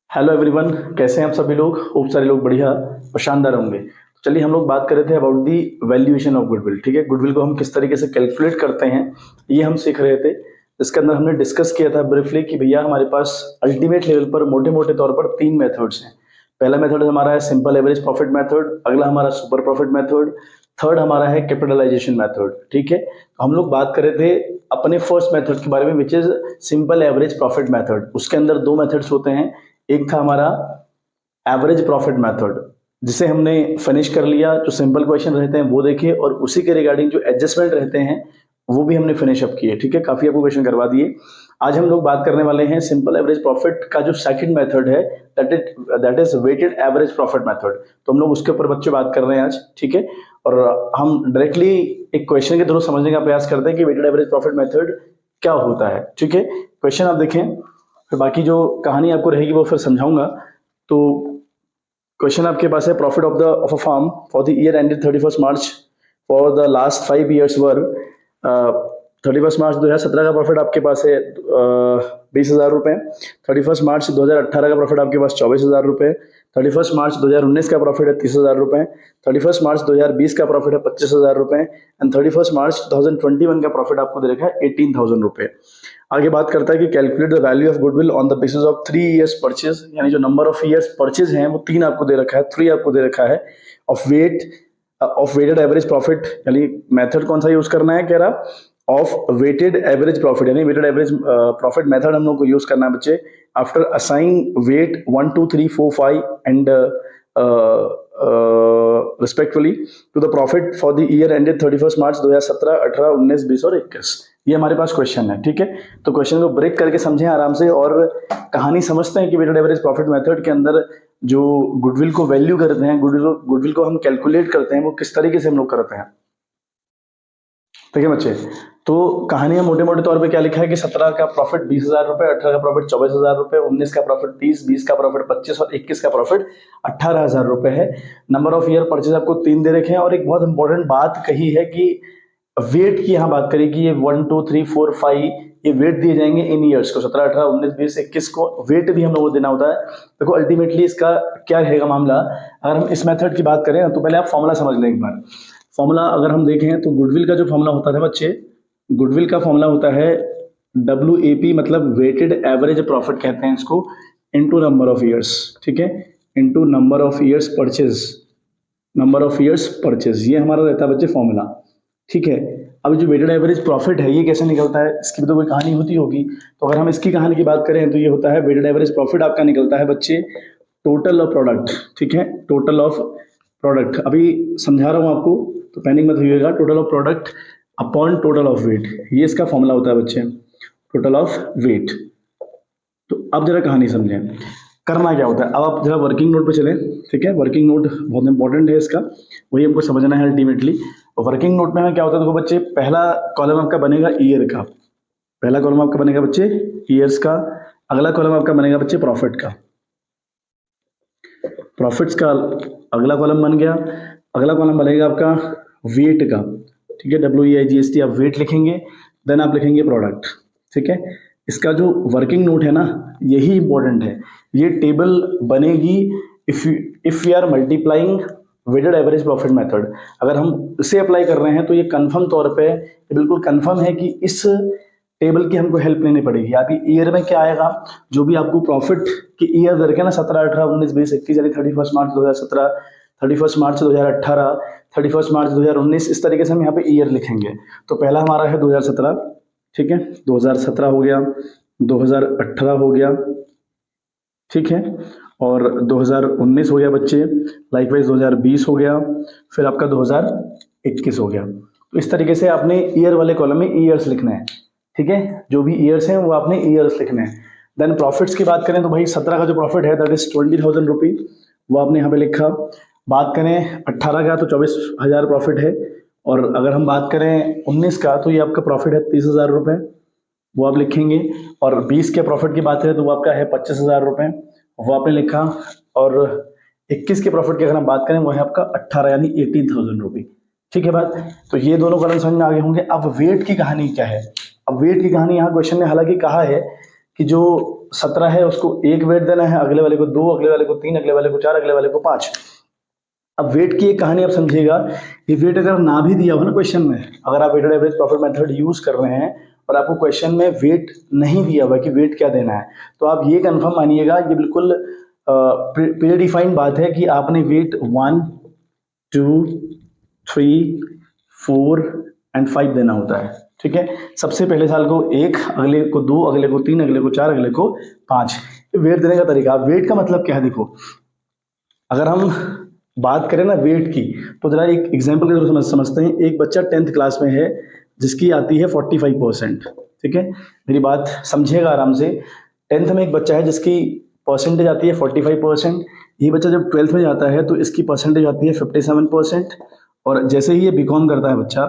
Hello everyone, कैसे हैं आप सभी लोग। खूब सारे लोग बढ़िया और शानदार होंगे। तो चलिए, हम लोग बात कर रहे थे about the valuation of goodwill. ठीक है, गुडविल को हम किस तरीके से कैलकुलेट करते हैं ये हम सीख रहे थे। इसके अंदर हमने डिस्कस किया था ब्रीफली कि भैया हमारे पास अल्टीमेट लेवल पर मोटे मोटे तौर पर तीन मेथड्स हैं। पहला मेथड हमारा है सिंपल एवरेज प्रॉफिट मेथड, अगला हमारा सुपर प्रॉफिट मेथड, थर्ड हमारा है कैपिटलाइजेशन मेथड। ठीक है, तो हम लोग बात कर रहे थे अपने फर्स्ट मेथड के बारे में, which is simple average profit method. उसके अंदर दो मेथड्स होते हैं। एक था हमारा एवरेज प्रॉफिट मेथड, जिसे हमने फिनिश कर लिया। जो सिंपल क्वेश्चन रहते हैं वो देखिए, और उसी के रिगार्डिंग जो एडजस्टमेंट रहते हैं वो भी हमने फिनिश अप किए। ठीक है, काफी आपको क्वेश्चन करवा दिए। आज हम लोग बात करने वाले हैं सिंपल एवरेज प्रॉफिट का जो सेकंड मेथड है, that is weighted average profit method. तो हम लोग उसके ऊपर बच्चे बात कर रहे हैं आज। ठीक है, और हम डायरेक्टली एक क्वेश्चन के थ्रू समझने का प्रयास करते हैं कि वेटेड एवरेज प्रॉफिट मेथड क्या होता है। ठीक है, क्वेश्चन आप देखें, फिर बाकी जो कहानी आपको रहेगी वो फिर समझाऊंगा। तो क्वेश्चन आपके पास है, profit of a firm for the year ended 31 March for the last 5 years were 31 March 2017 का प्रॉफिट आपके पास है 20,000 रुपए। 31 मार्च 2018 का प्रॉफिट आपके पास 24,000 रुपए। 31 मार्च 2019 का प्रॉफिट है 30,000 रुपए। 31 मार्च 2020 का प्रॉफिट है 25,000 रुपए। एंड 31 मार्च 2021 का प्रॉफिट आपको दे रखा है 18,000 रुपए। आगे बात करता है कि calculate the value of goodwill on the basis of 3 years purchase, यानी जो नंबर ऑफ ईयर्स परचेज हैं वो तीन आपको दे रखा है, थ्री आपको दे रखा है। ऑफ वेटेड एवरेज प्रॉफिट, यानी मेथड कौन सा यूज करना है, कह रहा ऑफ वेटेड एवरेज प्रॉफिट, यानी वेटेड एवरेज प्रॉफिट मेथड हम लोग को यूज करना है बच्चे। After assign weight 1 2 3 4 5 and respectfully to the profit for the year ended 31 March 2017, 18, 19, 20 और 21। ये हमारे पास क्वेश्चन है। ठीक है, तो क्वेश्चन को ब्रेक करके समझें आराम से और कहानी समझते हैं कि वेटेड एवरेज प्रॉफिट मेथड के अंदर जो गुडविल को वैल्यू करते हैं, गुडविल को हम कैलकुलेट करते हैं, वो किस तरीके से हम लोग करते हैं। ठीक है बच्चे, तो कहानी में मोटे मोटे तौर पे क्या लिखा है कि 17 का प्रॉफिट 20,000 रुपए, 18 का प्रॉफिट 24,000 रुपए, 19 का प्रॉफिट 30, 20 का प्रॉफिट 25 और 21 का प्रॉफिट 18,000 रुपए है। नंबर ऑफ ईयर परचेज आपको तीन दे रखे हैं, और एक बहुत इंपॉर्टेंट बात कही है कि वेट की यहाँ बात करें कि ये 1 2 3 4 5 ये वेट दिए जाएंगे इन ईयर्स को, 17, 18, 19, 20, 21 को वेट भी हम लोगों को देना होता है। देखो अल्टीमेटली इसका क्या रहेगा मामला, अगर हम इस मेथड की बात करें तो पहले आप फॉर्मूला समझ लें एक बार। फॉर्मूला अगर हम देखें तो गुडविल का जो फॉर्मूला होता है बच्चे, गुडविल का फॉर्मूला होता है WAP, मतलब वेटेड एवरेज प्रॉफिट कहते हैं इसको, इनटू नंबर ऑफ ईयर्स। ठीक है, into number of years purchase, number of years purchase, ये हमारा रहता है बच्चे फॉर्मूला। ठीक है, अब जो वेटेड एवरेज प्रॉफिट है ये कैसे निकलता है, इसकी भी तो कोई कहानी होती होगी। तो अगर हम इसकी कहानी की बात करें तो ये होता है, वेटेड एवरेज प्रॉफिट आपका निकलता है बच्चे टोटल ऑफ प्रोडक्ट। ठीक है, टोटल ऑफ प्रोडक्ट, अभी समझा रहा हूँ आपको तो पैनिक मत होइएगा। Total of product upon total of weight, ये इसका फॉर्मूला होता है बच्चे, टोटल ऑफ वेट। तो अब जरा कहानी समझें, करना क्या होता है। अब आप जरा वर्किंग नोट पे चलें। ठीक है, वर्किंग नोट बहुत इंपॉर्टेंट है इसका, वही हमको समझना है अल्टीमेटली। वर्किंग नोट में क्या होता है, देखो बच्चे, पहला कॉलम आपका बनेगा ईयर का, पहला कॉलम आपका बनेगा बच्चे ईयर्स का, अगला कॉलम आपका बनेगा बच्चे प्रॉफिट का, प्रॉफिट्स का अगला कॉलम बन गया। अगला कॉलम बनेगा आपका वेट का। ठीक है, WEIGST आप वेट लिखेंगे, देन आप लिखेंगे प्रोडक्ट। ठीक है, इसका जो वर्किंग नोट है ना यही इंपॉर्टेंट है। ये टेबल बनेगी if we are multiplying weighted average profit method. अगर हम इसे अप्लाई कर रहे हैं तो ये कंफर्म तौर पे, ये बिल्कुल कंफर्म है कि इस टेबल की हमको हेल्प लेनी पड़ेगी। अभी ईयर में क्या आएगा, जो भी आपको प्रॉफिट की ईयर दे रखे ना, 17, 18, 19, 20, 21, यानी 31 मार्च 2017, 31 मार्च 2018, 31 मार्च 2019, इस तरीके से हम यहाँ पे ईयर लिखेंगे। तो पहला हमारा है 2017। ठीक है, 2017 हो गया, 2018 हो गया। ठीक है, और 2019 हो गया बच्चे, लाइकवाइज 2020 हो गया, फिर आपका 2021 हो गया। तो इस तरीके से आपने ईयर वाले कॉलम में ईयर्स लिखना है। ठीक है, जो भी ईयर्स हैं वो आपने ईयर्स लिखने हैं। देन प्रॉफिट्स की बात करें तो भाई 17 का जो प्रॉफिट है दैट इज 20,000 रुपी, वो आपने यहाँ पे लिखा। बात करें 18 का तो 24,000 प्रॉफिट है, और अगर हम बात करें 19 का तो ये आपका प्रॉफिट है 30,000 रुपये, वो आप लिखेंगे। और 20 के प्रॉफिट की बात करें तो वो आपका है 25,000 रुपये, वो आपने लिखा। और 21 के प्रॉफिट की अगर हम बात करें वो है आपका 18 यानी 18,000 रुपी। ठीक है बात, तो ये दोनों कॉलम समझ में आगे होंगे। अब वेट की कहानी क्या है, अब वेट की कहानी यहाँ क्वेश्चन ने हालांकि कहा है कि जो 17 है उसको 1 वेट देना है, अगले वाले को 2, अगले वाले को 3, अगले वाले को 4, अगले वाले को 5। अब वेट की एक कहानी आप समझिएगा, ये वेट अगर ना भी दिया हो ना क्वेश्चन में, अगर आप weighted average profit method use कर रहे हैं और आपको क्वेश्चन में वेट नहीं दिया हुआ कि वेट क्या देना है, तो आप ये कंफर्म मानिएगा, ये बिल्कुल प्री डिफाइंड बात है कि आपने वेट 1, 2, 3, 4 एंड 5 देना होता है। ठीक है, सबसे पहले साल को 1, अगले को 2, अगले को 3, अगले को 4, अगले को 5। वेट देने का तरीका, वेट का मतलब क्या है देखो, अगर हम बात करें ना वेट की, तो जरा एक एग्जांपल के थ्रू समझते हैं। एक बच्चा 10th क्लास में है जिसकी आती है 45%। ठीक है, मेरी बात समझिएगा आराम से। 10th में एक बच्चा है जिसकी परसेंटेज आती है 45%। ये बच्चा जब 12th में जाता है तो इसकी परसेंटेज आती है 57%। और जैसे ही ये बीकॉम करता है बच्चा,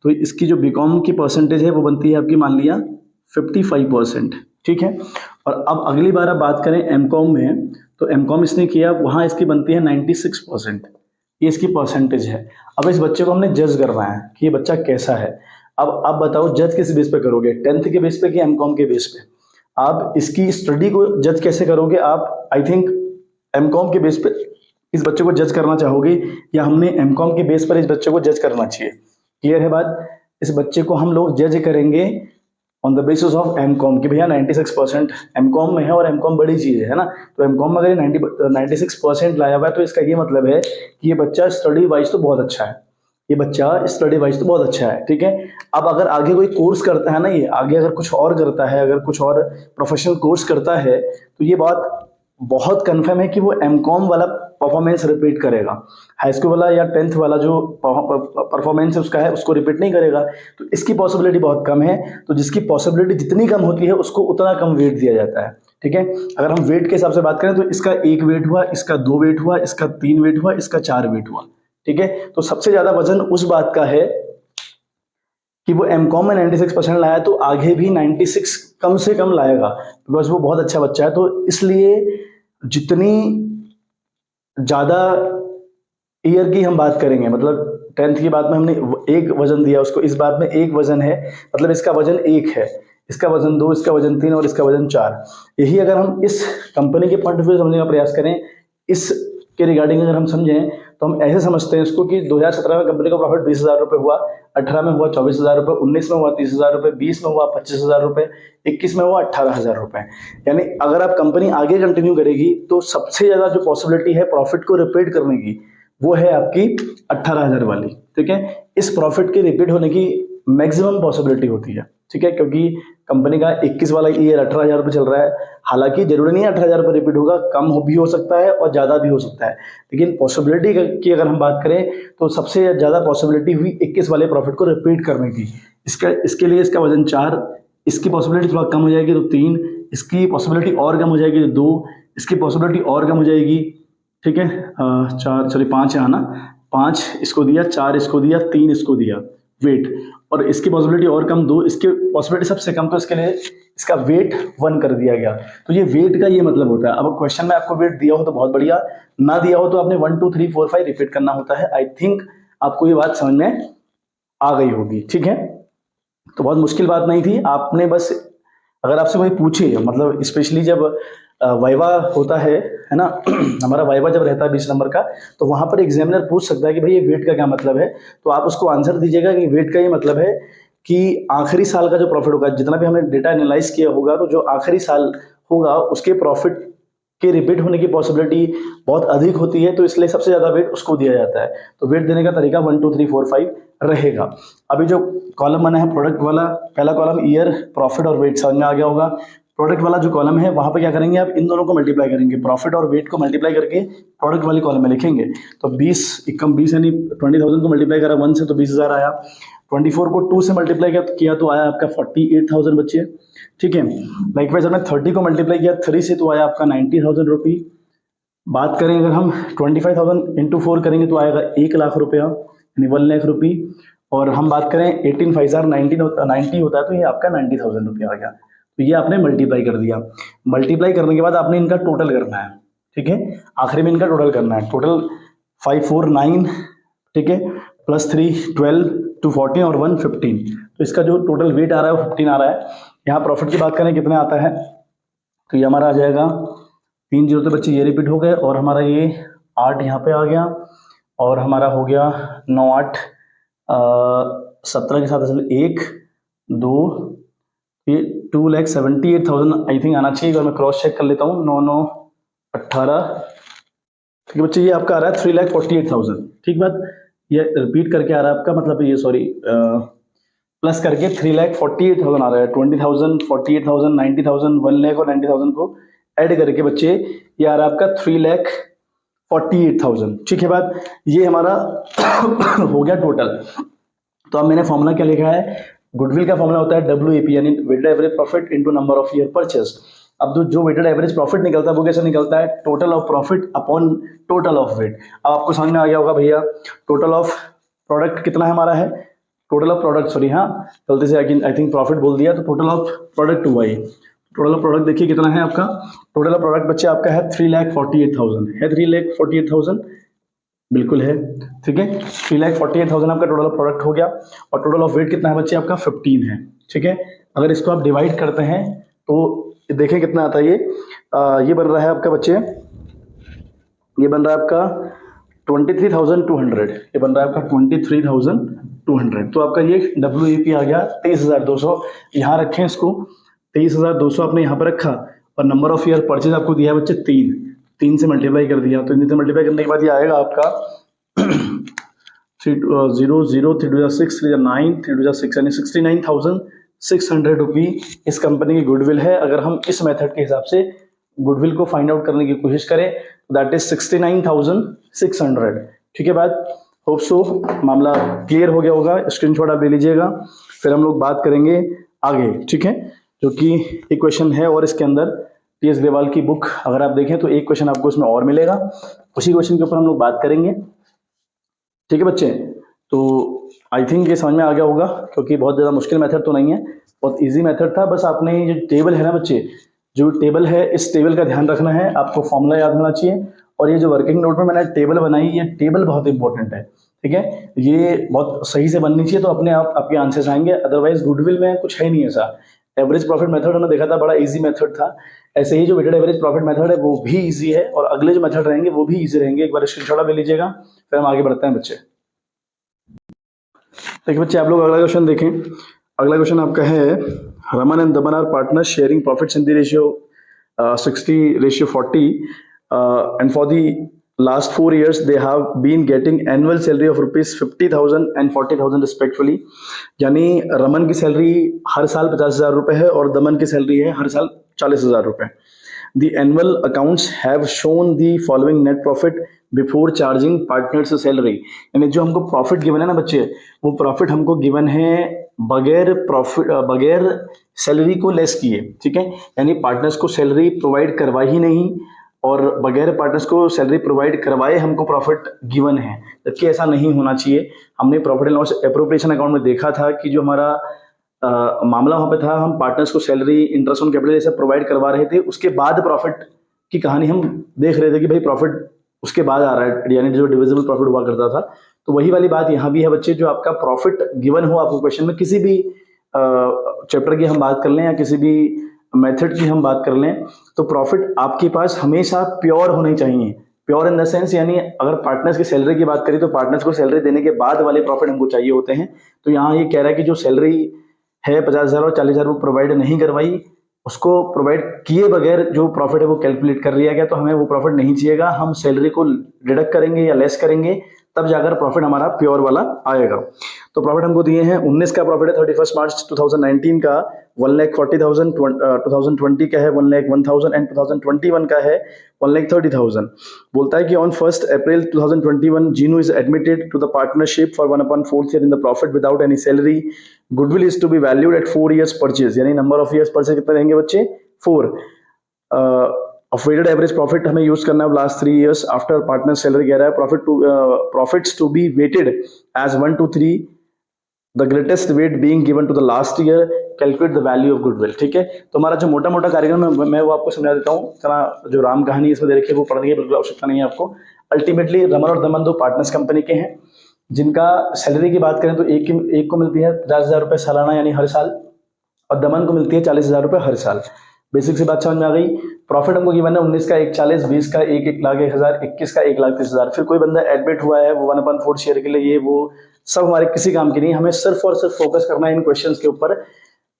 तो इसकी जो बीकॉम की परसेंटेज है वो बनती है आपकी, मान लिया 55%। ठीक है, और अब अगली बार आप बात करें एमकॉम में, तो एमकॉम इसने किया, वहाँ इसकी बनती है 96%। ये इसकी परसेंटेज है। अब इस बच्चे को हमने जज करना है कि ये बच्चा कैसा है। अब आप बताओ जज किस बेस पे करोगे, 10th के बेस पे कि एमकॉम के बेस पे? आप इसकी स्टडी को जज कैसे करोगे? आप आई थिंक एमकॉम के बेस पे इस बच्चे को जज करना चाहोगे, या हमने एमकॉम के बेस पर इस बच्चे को जज करना चाहिए? क्लियर है बात? इस बच्चे को हम लोग जज करेंगे on the basis of MCom कि भैया 96% एमकॉम में है, और एमकॉम बड़ी चीज़ है ना, तो एमकॉम में अगर 96% लाया हुआ है तो इसका ये मतलब है कि ये बच्चा स्टडी वाइज तो बहुत अच्छा है, ये बच्चा स्टडी वाइज तो बहुत अच्छा है। ठीक है, अब अगर आगे कोई कोर्स करता है ना, ये आगे अगर कुछ और करता है, अगर कुछ और प्रोफेशनल कोर्स करता है, तो ये बात बहुत कन्फर्म है कि वो एमकॉम वाला परफॉर्मेंस रिपीट करेगा। हाई स्कूल वाला या 10th वाला जो परफॉर्मेंस उसका है उसको रिपीट नहीं करेगा। तो इसकी पॉसिबिलिटी बहुत कम है। तो जिसकी पॉसिबिलिटी जितनी कम होती है उसको उतना कम वेट दिया जाता है। ठीक है, अगर हम वेट के हिसाब से बात करें तो इसका 1 वेट हुआ, इसका 2 वेट हुआ, इसका 3 वेट हुआ, इसका 4 वेट हुआ। ठीक है, तो सबसे ज्यादा वजन उस बात का है कि वो एमकॉम में 96% लाया, तो आगे भी 96 कम से कम लाएगा, बिकॉज वो बहुत अच्छा बच्चा है। तो इसलिए जितनी ज्यादा ईयर की हम बात करेंगे, मतलब 10th की बात में हमने एक वजन दिया उसको, इस बात में एक वजन है, मतलब इसका वजन 1 है, इसका वजन 2, इसका वजन 3 और इसका वजन 4। यही अगर हम इस कंपनी के पॉइंट ऑफ व्यू समझने का प्रयास करें, इस के रिगार्डिंग अगर हम समझें, तो हम ऐसे समझते हैं इसको कि 2017 में कंपनी का प्रॉफिट 20,000 रुपये हुआ, 18 में हुआ 24,000 रुपये, 19 में हुआ 30,000 रुपये, 20 में हुआ 25,000 रुपये, 21 में हुआ 18,000 रुपये। यानी अगर आप कंपनी आगे कंटिन्यू करेगी तो सबसे ज्यादा जो पॉसिबिलिटी है प्रॉफिट को रिपीट करने की, वो है आपकी 18,000 वाली। ठीक है, इस प्रॉफिट के रिपीट होने की मैक्सिमम पॉसिबिलिटी होती है। ठीक है, क्योंकि कंपनी का 21 वाला ईयर 18,000 रुपये चल रहा है। हालांकि जरूरी नहीं है 18,000 रुपये रिपीट होगा, कम भी हो सकता है और ज्यादा भी हो सकता है, लेकिन पॉसिबिलिटी की अगर हम बात करें तो सबसे ज्यादा पॉसिबिलिटी हुई 21 वाले प्रॉफिट को रिपीट करने की। इसके लिए इसका वजन 4, इसकी पॉसिबिलिटी थोड़ा कम हो जाएगी तो 3, इसकी पॉसिबिलिटी और कम हो जाएगी तो 2, इसकी पॉसिबिलिटी और कम हो जाएगी। ठीक है, 4 सॉरी 5 है ना, 5 इसको दिया, 4 इसको दिया, 3 इसको दिया वेट, और इसकी पॉसिबिलिटी और कम 2, इसकी पॉसिबिलिटी सबसे कम, तो इसके लिए इसका वेट 1 कर दिया गया। तो ये वेट का ये मतलब होता है। अब क्वेश्चन में आपको वेट दिया हो तो बहुत बढ़िया, ना दिया हो तो आपने 1 2 3 4 5 रिपीट करना होता है। आई थिंक आपको ये बात समझ में आ गई होगी। ठीक है, तो बहुत मुश्किल बात नहीं थी। आपने बस, अगर आपसे कोई पूछे, मतलब स्पेशली जब वाइवा होता है ना हमारा वाइवा जब रहता है 20 नंबर का, तो वहां पर एग्जामिनर पूछ सकता है कि भाई ये वेट का क्या मतलब है, तो आप उसको आंसर दीजिएगा कि वेट का ये मतलब है कि आखिरी साल का जो प्रॉफिट होगा, जितना भी हमने डेटा एनालाइज किया होगा, तो जो आखिरी साल होगा उसके प्रॉफिट के रिपीट होने की पॉसिबिलिटी बहुत अधिक होती है, तो इसलिए सबसे ज्यादा वेट उसको दिया जाता है। तो वेट देने का तरीका 1 2 3 4 5 रहेगा। अभी जो कॉलम बना है प्रोडक्ट वाला, पहला कॉलम ईयर, प्रॉफिट और वेट, समझ में आ गया होगा। प्रोडक्ट वाला जो कॉलम है वहां पे क्या करेंगे, आप इन दोनों को मल्टीप्लाई करेंगे, प्रॉफिट और वेट को मल्टीप्लाई करके प्रोडक्ट वाली कॉलम में लिखेंगे। तो 20 एकम 20 यानी 20,000 को मल्टीप्लाई करा 1 से तो 20,000 आया, 24 को 2 से मल्टीप्लाई किया तो आया आपका 48,000 बच्चे। ठीक है, लाइकवाइज हमने 30 को मल्टीप्लाई किया 3 से तो आया आपका 90,000 रुपी। बात करें अगर हम 25,000 इंटू 4 करेंगे तो आएगा 1 लाख रुपया, यानी 1 लाख रुपी। और हम बात करें 18 5 19 90 होता है, तो ये आपका 90,000 रुपया आ गया। तो ये आपने मल्टीप्लाई कर दिया। मल्टीप्लाई करने के बाद आपने इनका टोटल करना है। ठीक है, आखिरी में इनका टोटल करना है। टोटल 549, ठीक है, प्लस 3 12 2 14 और 1 15। तो इसका जो टोटल वेट आ रहा है वो 15 आ रहा है। यहाँ प्रॉफिट की बात करें कितने आता है, तो ये हमारा आ जाएगा 3 जीरो, तो बच्चे ये रिपीट हो गए, और हमारा ये 8 यहाँ पे आ गया, और हमारा हो गया 9 8 17 के साथ असल 1 2, ये 2,78,000 आई थिंक आना चाहिए। अगर मैं क्रॉस चेक कर लेता हूँ, 9 9 18, ठीक है बच्चे, ये आपका आ रहा है 3,48,000। ठीक बात, ये रिपीट करके आ रहा है आपका, मतलब ये सॉरी प्लस करके 3,48,000 आ रहा है। 20,000, 48,000, 90,000, 1 लाख और 90,000 को ऐड करके बच्चे ये आ रहा है आपका 3,48,000। ठीक है बात, ये हमारा हो गया टोटल। तो अब मैंने फॉर्मूला क्या लिखा है, गुडविल का फॉर्मूला होता है WAP, यानी weighted average profit into number of year purchase. अब जो वेटेड एवरेज प्रॉफिट निकलता है वो कैसे निकलता है, total of profit upon total of weight. अब आपको समझ में आ गया होगा भैया, टोटल ऑफ प्रोडक्ट कितना है हमारा है, टोटल ऑफ प्रोडक्ट, सॉरी हाँ गलती से आई थिंक प्रॉफिट बोल दिया, तो टोटल ऑफ प्रोडक्ट हुआ ये। टोटल ऑफ प्रोडक्ट देखिए कितना है आपका, टोटल ऑफ प्रोडक्ट बच्चे आपका है 3,48,000 है, 3,48,000 बिल्कुल है, ठीक है। 3,48,000 आपका टोटल ऑफ प्रोडक्ट हो गया, और टोटल ऑफ वेट कितना है बच्चे आपका 15 है, ठीक है। अगर इसको आप डिवाइड करते हैं तो देखें कितना आता है ये बन रहा है आपका बच्चे, ये बन रहा है आपका 23,200, ये बन रहा है आपका 23,200। तो आपका ये WAP आ गया 23,200। यहाँ रखें इसको, 23,200 आपने यहाँ पर रखा, और नंबर ऑफ ईयर परचेज आपको दिया है बच्चे 3 से मल्टीप्लाई कर दिया, तो 3 से मल्टीप्लाई करने के बाद ये आएगा आपका 3 0 0 3 2 6 3 9 3 2 6, यानी 69,600 रुपी इस कंपनी की गुडविल है। अगर हम इस मेथड के हिसाब से गुडविल को फाइंड आउट करने की कोशिश करें, दैट इज 69,600। ठीक है बात, होप सो मामला क्लियर हो गया होगा, स्क्रीनशॉट आप ले लीजिएगा, फिर हम लोग बात करेंगे आगे, ठीक है। जो कि एक क्वेश्चन है, और इसके अंदर PS ग्रेवाल की बुक अगर आप देखें तो एक क्वेश्चन आपको इसमें और मिलेगा, उसी क्वेश्चन के ऊपर हम लोग बात करेंगे, ठीक है बच्चे। तो आई थिंक ये समझ में आ गया होगा, क्योंकि बहुत ज़्यादा मुश्किल मेथड तो नहीं है, बहुत इजी मेथड था। बस आपने ये जो टेबल है ना बच्चे, जो टेबल है इस टेबल का ध्यान रखना है, आपको फॉर्मूला याद होना चाहिए, और ये जो वर्किंग नोट में मैंने टेबल बनाई, ये टेबल बहुत इंपॉर्टेंट है, ठीक है। ये बहुत सही से बननी चाहिए, तो अपने आप आपके आंसर्स आएंगे, अदरवाइज गुडविल में कुछ है नहीं ऐसा। एवरेज प्रॉफिट मेथड हमने देखा था, बड़ा इजी मेथड था, ऐसे ही जो वेटेड एवरेज प्रॉफिट मेथड है वो भी इजी है, और अगले जो मेथड रहेंगे वो भी इजी रहेंगे। एक बार स्क्रीनशॉट ले लीजिएगा, फिर हम आगे बढ़ते हैं बच्चे। देखिए बच्चे, आप लोग अगला क्वेश्चन देखें। अगला क्वेश्चन आपका है, Raman and Daman are partner sharing profits in the ratio 60:40, and for the last 4 years they have been getting annual salary of rupees 50,000 and 40,000 respectively। यानी रमन की सैलरी हर साल 50,000 रुपए है, और दमन की सैलरी है हर साल 40,000 रुपए। The annual accounts have shown the following net profit before charging partners salary। यानी जो हमको प्रॉफिट गिवन है ना बच्चे, वो प्रॉफिट हमको गिवन है बगैर प्रॉफिट, बगैर सैलरी को लेस किए, ठीक है। यानी पार्टनर्स को सैलरी प्रोवाइड करवा ही नहीं, और बगैर पार्टनर्स को सैलरी प्रोवाइड करवाए हमको प्रॉफिट गिवन है, जबकि ऐसा नहीं होना चाहिए। हमने profit and loss appropriation account में देखा था कि जो हमारा मामला वहाँ पे था, हम पार्टनर्स को सैलरी, इंटरेस्ट ऑन कैपिटल जैसे प्रोवाइड करवा रहे थे, उसके बाद प्रॉफिट की कहानी हम देख रहे थे कि भाई प्रॉफिट उसके बाद आ रहा है, यानी जो डिविजिबल प्रॉफिट हुआ करता था। तो वही वाली बात यहाँ भी है बच्चे, जो आपका प्रॉफिट गिवन हो आपको क्वेश्चन में, किसी भी चैप्टर की हम बात कर लें या किसी भी मेथड की हम बात कर लें, तो प्रॉफिट आपके पास हमेशा प्योर होने चाहिए। प्योर इन द सेंस, यानी अगर पार्टनर्स की सैलरी की बात करें तो पार्टनर्स को सैलरी देने के बाद वाले प्रॉफिट हमको चाहिए होते हैं। तो यहाँ ये कह रहा है कि जो सैलरी है 50,000 और 40,000 वो प्रोवाइड नहीं करवाई, उसको प्रोवाइड किए बगैर जो प्रॉफिट है वो कैलकुलेट कर लिया गया, तो हमें वो प्रॉफिट नहीं चाहिएगा। हम सैलरी को डिडक्ट करेंगे या लेस करेंगे, तब जाकर प्रॉफिट हमारा प्योर वाला आएगा। तो प्रॉफिट हमको दिए हैं 19 का प्रॉफिट है, 31 मार्च 2019 का 1,40,000, 2020 का है 1,01,000 एंड 2021 का है 1,30,000। बोलता है कि on 1 April 2021 Jeenu is admitted to the partnership for 1/4 year in the profit without any salary. Goodwill is to be valued at 4 years purchase, यानी नंबर ऑफ ईयर्स परचेज कितने रहेंगे बच्चे, 4। ऑफ वेटेड एवरेज प्रॉफिट हमें use करना है last 3 years after partner salary कह रहा है। Profits to be weighted as 1 to 3, the greatest weight being given to the last year, calculate the value of goodwill. ठीक है, तो हमारा जो मोटा मोटा कार्यक्रम है मैं वो आपको समझा देता हूँ। इतना जो राम कहानी इसमें दे रखी है वो पढ़ने की बिल्कुल आवश्यकता नहीं है आपको। अल्टीमेटली रमन और दमन दो पार्टनर्स कंपनी के हैं, जिनका सैलरी की बात करें तो एक को मिलती है 50,000 रुपये सालाना यानी हर साल, और दमन को मिलती है 40,000 रुपये हर साल। बेसिक सी बात समझ में आ गई। प्रॉफिट हमको गिवन है 19 का 140, 20 का 1,01,000, 21 का 1,30,000। फिर कोई बंदा एडमिट हुआ है वो 1/4 शेयर के लिए, ये वो सब हमारे किसी काम की नहीं। हमें सिर्फ और सिर्फ फोकस करना है इन क्वेश्चंस के ऊपर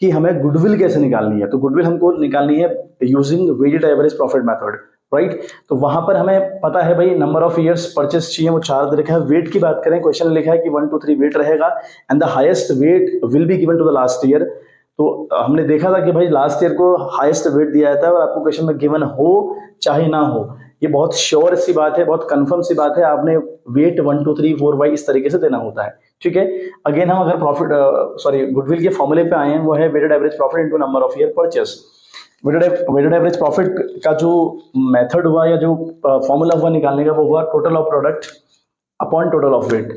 कि हमें गुडविल कैसे निकालनी है। तो गुडविल हमको निकालनी है using weighted average profit method, right. तो वहां पर हमें पता है भाई नंबर ऑफ इयर्स परचेस चाहिए, वो 4 दे रखा है। वेट की बात करें, क्वेश्चन लिखा है कि 1 2 3 वेट रहेगा and the highest weight will be given to the last year. तो हमने देखा था कि भाई लास्ट ईयर को हाईएस्ट वेट दिया जाता है और आपको क्वेश्चन में गिवन हो चाहे ना हो। ये बहुत श्योर सी बात है, बहुत कंफर्म सी बात है। आपने वेट 1 2 3 4 5 इस तरीके से देना होता है, ठीक है। अगेन हम अगर प्रॉफिट गुडविल के फॉर्मूले पे आए हैं, वो है weighted average profit into number of year purchase. Weighted average profit का जो मेथड हुआ या जो फॉर्मूला हुआ निकालने का, वो हुआ total of product upon total of weight.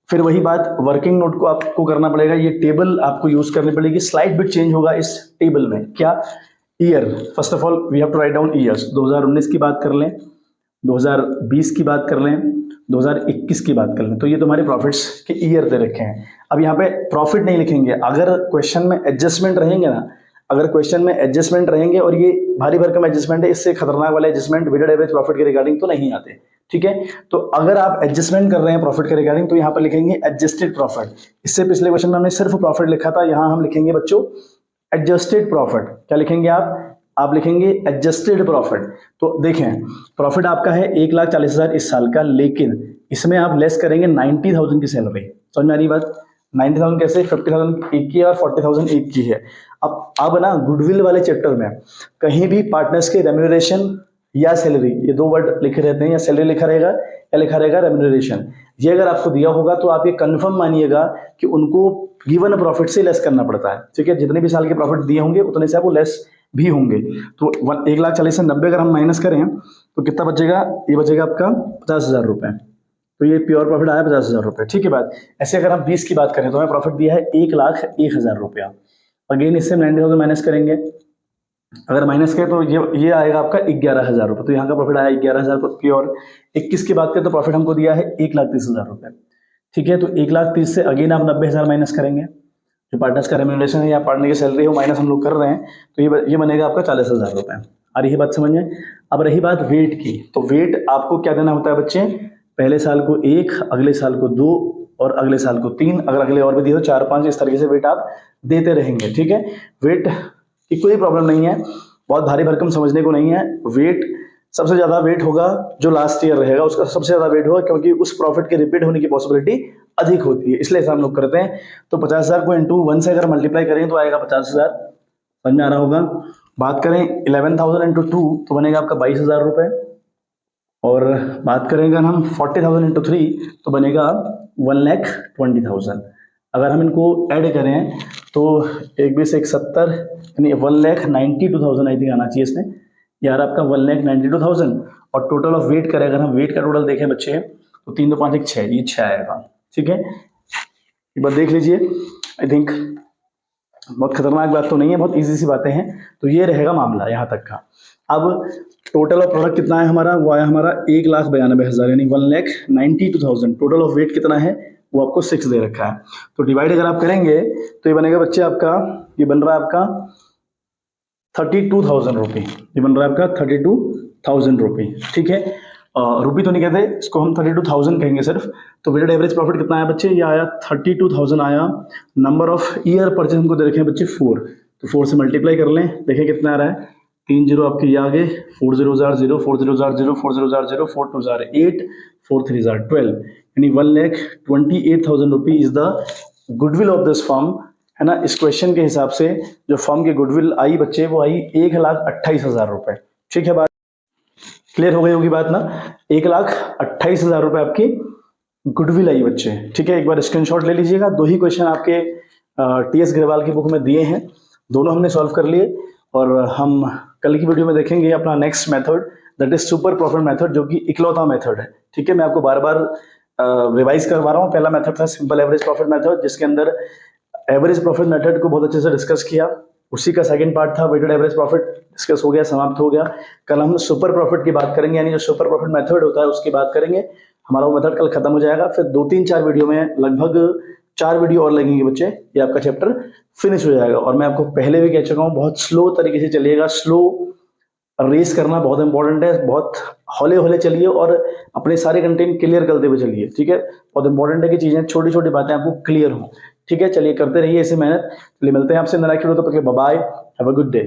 फिर वही बात वर्किंग नोट को आपको करना पड़ेगा, ये टेबल आपको यूज करनी पड़ेगी। स्लाइड बिट चेंज होगा इस टेबल में, क्या? Year. First of all we have to write down years. 2019 की बात कर लें, 2020 की बात कर लें, 2021 की बात कर लें, तो ये तुम्हारे प्रॉफिट्स के ईयर दे रखे हैं। अब यहाँ पे प्रॉफिट नहीं लिखेंगे, अगर क्वेश्चन में एडजस्टमेंट रहेंगे ना, अगर क्वेश्चन में एडजस्टमेंट रहेंगे, और ये भारी भरकम एडजस्टमेंट है, इससे खतरनाक वाले एडजस्टमेंट वेटेड एवरेज प्रॉफिट के रिगार्डिंग तो नहीं आते, ठीक है। तो अगर आप एडजस्टमेंट कर रहे हैं प्रॉफिट के रिगार्डिंग, तो यहाँ पर लिखेंगे एडजस्टेड प्रॉफिट। इससे पिछले क्वेश्चन में हमने सिर्फ प्रॉफिट लिखा था, यहाँ हम लिखेंगे बच्चों एडजस्टेड प्रॉफिट। क्या लिखेंगे आप लिखेंगे एडजस्टेड प्रॉफिट। तो देखें, प्रॉफिट आपका है 1,40,000 इस साल का, लेकिन इसमें आप लेस करेंगे 90,000 की सैलरी। समझ में आ रही बात? 90,000 कैसे? 50,000 एक की है और 40,000 एक की है। अब ना गुडविल वाले चैप्टर में कहीं भी पार्टनर्स के रेम्यूनरेशन या सैलरी, ये दो वर्ड लिखे रहते हैं, या सैलरी लिखा रहेगा या लिखा रहेगा रेम्यूनरेशन। ये अगर आपको दिया होगा तो आप ये कंफर्म मानिएगा कि उनको गिवन प्रॉफिट से लेस करना पड़ता है, ठीक है। जितने भी साल के प्रॉफिट दिए होंगे उतने से आपको लेस भी होंगे। तो 1,40,000 से 90 अगर हम माइनस करें तो कितना बचेगा? ये बचेगा आपका 50,000 रुपए। तो ये प्योर प्रॉफिट आया 50,000 रुपए, ठीक है बात। ऐसे अगर हम 20 की बात करें तो हमें प्रॉफिट दिया है 1,01,000 रुपया। अगेन इससे 90,000 माइनस करेंगे, अगर माइनस करें तो ये आएगा आपका 11,000 रुपये। तो यहाँ का प्रॉफिट आया 11,000 प्योर। 21 की बात करें तो प्रॉफिट हमको दिया है 1,30,000 रुपये, ठीक है। तो 1,30,000 से अगेन आप 90,000 माइनस करेंगे, जो पार्टनर्स का रेम्यूनरेशन है या पार्टनर की सैलरी हो, माइनस हम लोग कर रहे हैं, तो ये बनेगा आपका 40,000 रुपये। आ रही है बात समझ में? अब रही बात वेट की, तो वेट आपको क्या देना होता है बच्चे? पहले साल को 1, अगले साल को 2 और अगले साल को 3, अगर अगले और भी दिए तो 4 5, इस तरीके से वेट आप देते रहेंगे, ठीक है। वेट की कोई प्रॉब्लम नहीं है, बहुत भारी भरकम समझने को नहीं है। वेट सबसे ज्यादा वेट होगा जो लास्ट ईयर रहेगा, उसका सबसे ज्यादा वेट होगा, क्योंकि उस प्रॉफिट के रिपीट होने की पॉसिबिलिटी अधिक होती है, इसलिए ऐसा हम लोग करते हैं। तो 50,000 को इंटू 1 से अगर मल्टीप्लाई करें तो आएगा 50,000, समझ में आ रहा होगा। बात करें 11,000 इंटू 2 तो बनेगा आपका 22,000 रुपए, और बात करेंगे हम 40,000 इंटू 3 तो बनेगा 1,20,000। अगर हम इनको ऐड करें तो 1,20,1,70 यानी 1,92,000 आई थिंक आना चाहिए इसमें यार, आपका 1,92,000। और टोटल ऑफ वेट करें, अगर हम वेट का टोटल देखें बच्चे, तो 3 2 5 1 6, ये 6 आएगा, ठीक है। एक बार देख लीजिए, आई थिंक बहुत खतरनाक बात तो नहीं है, बहुत इजी सी बातें हैं। तो ये रहेगा मामला यहाँ तक का। अब टोटल ऑफ प्रोडक्ट कितना है हमारा? वो आया हमारा 1,92,000 यानी 1,92,000। टोटल ऑफ वेट कितना है? वो आपको 6 दे रखा है। तो डिवाइड अगर आप करेंगे तो ये बनेगा बच्चे आपका, ये बन रहा है आपका 32,000 रुपये। ये बन रहा है आपका 32,000 रुपये, ठीक है। रुपये तो नहीं कहते इसको, हम 32,000 कहेंगे सिर्फ। तो वेटेड एवरेज प्रॉफिट कितना आया बच्चे? ये आया 32,000 आया। नंबर ऑफ ईयर परचेज हमको दे रखे हैं बच्चे 4, तो 4 से मल्टीप्लाई कर लें, देखें कितना आ रहा है। 3 जीरो आपके ये आगे, 4 0 0, 4 0 0, 4 0 0, 4 2 8, 4 3 12, यानी 1,28,000 रुपये is the goodwill of this firm, है ना। इस क्वेश्चन के हिसाब से जो फर्म की गुडविल आई बच्चे, वो आई 1,28,000 रुपये, ठीक है। बात क्लियर हो गई होगी बात ना? 1,28,000 रुपये आपकी गुडविल आई बच्चे, ठीक है। एक बार स्क्रीनशॉट ले लीजिएगा। 2 ही क्वेश्चन आपके TS ग्रेवाल की बुक में दिए हैं, दोनों हमने सॉल्व कर लिए, और हम कल की वीडियो में देखेंगे अपना next method, that is super profit method, जो कि इकलौता मेथड है, ठीक है। मैं आपको बार बार रिवाइज करवा रहा हूँ। पहला मेथड था सिंपल एवरेज प्रॉफिट मेथड, जिसके अंदर एवरेज प्रॉफिट मेथड को बहुत अच्छे से डिस्कस किया। उसी का सेकंड पार्ट था वेटेड एवरेज प्रॉफिट, डिस्कस हो गया, समाप्त हो गया। कल हम सुपर प्रॉफिट की बात करेंगे, यानी जो सुपर प्रॉफिट मेथड होता है उसकी बात करेंगे। हमारा वो मेथड कल खत्म हो जाएगा। फिर 2 3 4 वीडियो में लगभग 4 वीडियो और लगेंगे बच्चे, ये आपका चैप्टर फिनिश हो जाएगा। और मैं आपको पहले भी कह चुका हूँ, बहुत स्लो तरीके से चलिएगा। स्लो रेस करना बहुत इंपॉर्टेंट है, बहुत हौले हौले चलिए और अपने सारे कंटेंट क्लियर करते हुए चलिए, ठीक है। बहुत इंपॉर्टेंट है कि चीजें, छोटी छोटी बातें आपको क्लियर हो, ठीक है। चलिए करते रहिए ऐसे मेहनत। चलिए मिलते हैं आपसे नेक्स्ट वीडियो, तब तक के लिए bye bye, have a good day.